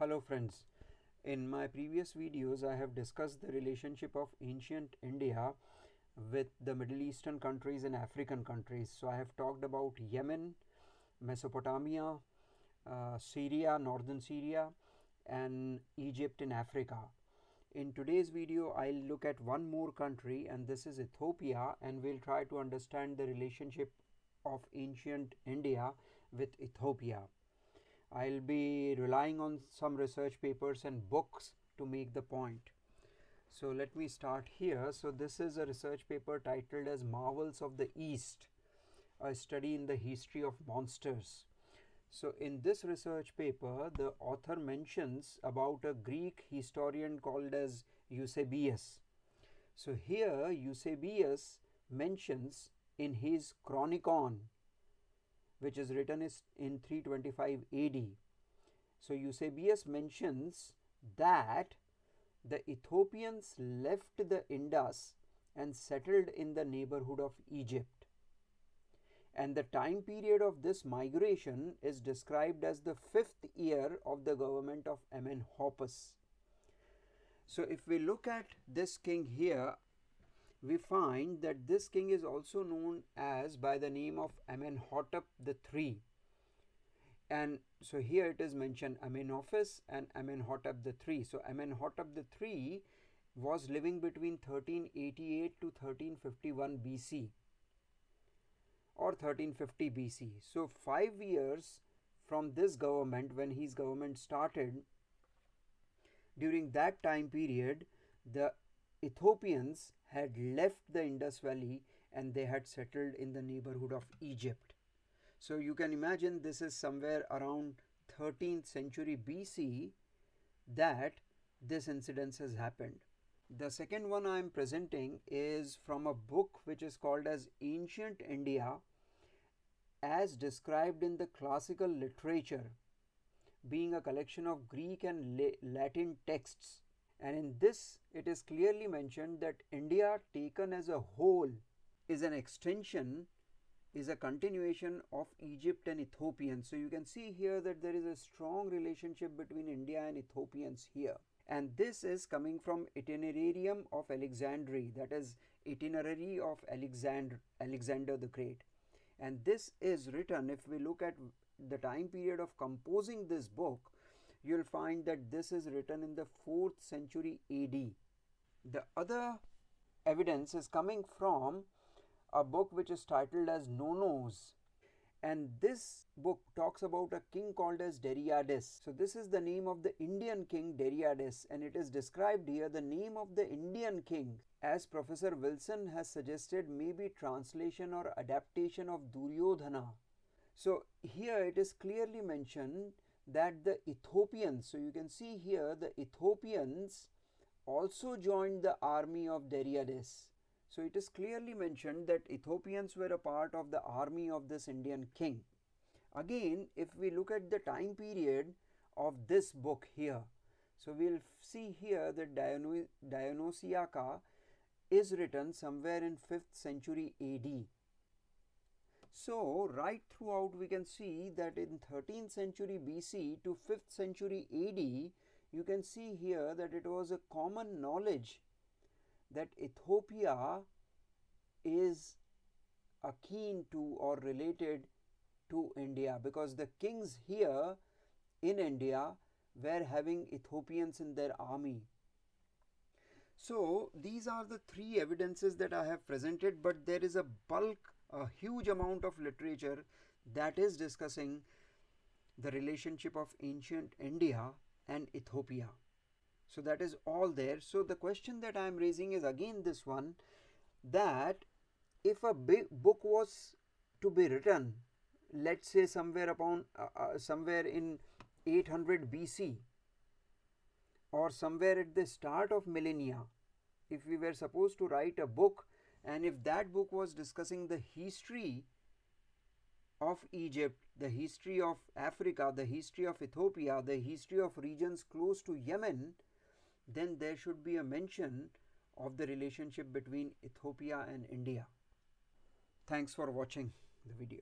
Hello friends, in my previous videos I have discussed the relationship of ancient India with the Middle Eastern countries and African countries. So I have talked about Yemen, Mesopotamia, Syria, northern Syria, and Egypt in Africa. In today's video I'll look at one more country, and this is Ethiopia, and we'll try to understand the relationship of ancient India with Ethiopia. I'll be relying on some research papers and books to make the point. So let me start here. So this is a research paper titled as Marvels of the East, a study in the history of monsters. So in this research paper, the author mentions about a Greek historian called as Eusebius. So here Eusebius mentions in his Chronicon, which is written in 325 AD. So Eusebius mentions that the Ethiopians left the Indus and settled in the neighborhood of Egypt. And the time period of this migration is described as the 5th year of the government of Amenhotep. So if we look at this king here, we find that this king is also known as by the name of Amenhotep III. And so here it is mentioned Amenhotep and Amenhotep III. So Amenhotep III was living between 1388 to 1351 BC or 1350 BC. So 5 years from this government, when his government started, during that time period the Ethiopians had left the Indus Valley and they had settled in the neighborhood of Egypt. So you can imagine this is somewhere around 13th century BC that this incident has happened. The second one I am presenting is from a book which is called as Ancient India as described in the classical literature, being a collection of Greek and Latin texts. And in this it is clearly mentioned that India taken as a whole is an extension, is a continuation of Egypt and Ethiopians. So you can see here that there is a strong relationship between India and Ethiopians here. And this is coming from Itinerarium of Alexandria, that is Itinerary of Alexander the Great. And this is written, if we look at the time period of composing this book, you'll find that this is written in the 4th century AD. The other evidence is coming from a book which is titled as Nonos, and this book talks about a king called as Darius. So this is the name of the Indian king Darius, and it is described here the name of the Indian king, as Professor Wilson has suggested, may be translation or adaptation of Duryodhana. So here it is clearly mentioned that the Ethiopians, so you can see here the Ethiopians also joined the army of Darius. So it is clearly mentioned that Ethiopians were a part of the army of this Indian king. Again, if we look at the time period of this book here, so we'll see here that Dionysiaca is written somewhere in 5th century AD. So right throughout we can see that in 13th century BC to 5th century AD, you can see here that it was a common knowledge that Ethiopia is akin to or related to India, because the kings here in India were having Ethiopians in their army. So these are the 3 evidences that I have presented, but there is a huge amount of literature that is discussing the relationship of ancient India and Ethiopia. So that is all there. So the question that I am raising is again this one, that if a big book was to be written, let's say somewhere in 800 BC or somewhere at the start of millennia, if we were supposed to write a book, and if that book was discussing the history of Egypt, the history of Africa, the history of Ethiopia, the history of regions close to Yemen, then there should be a mention of the relationship between Ethiopia and India. Thanks for watching the video.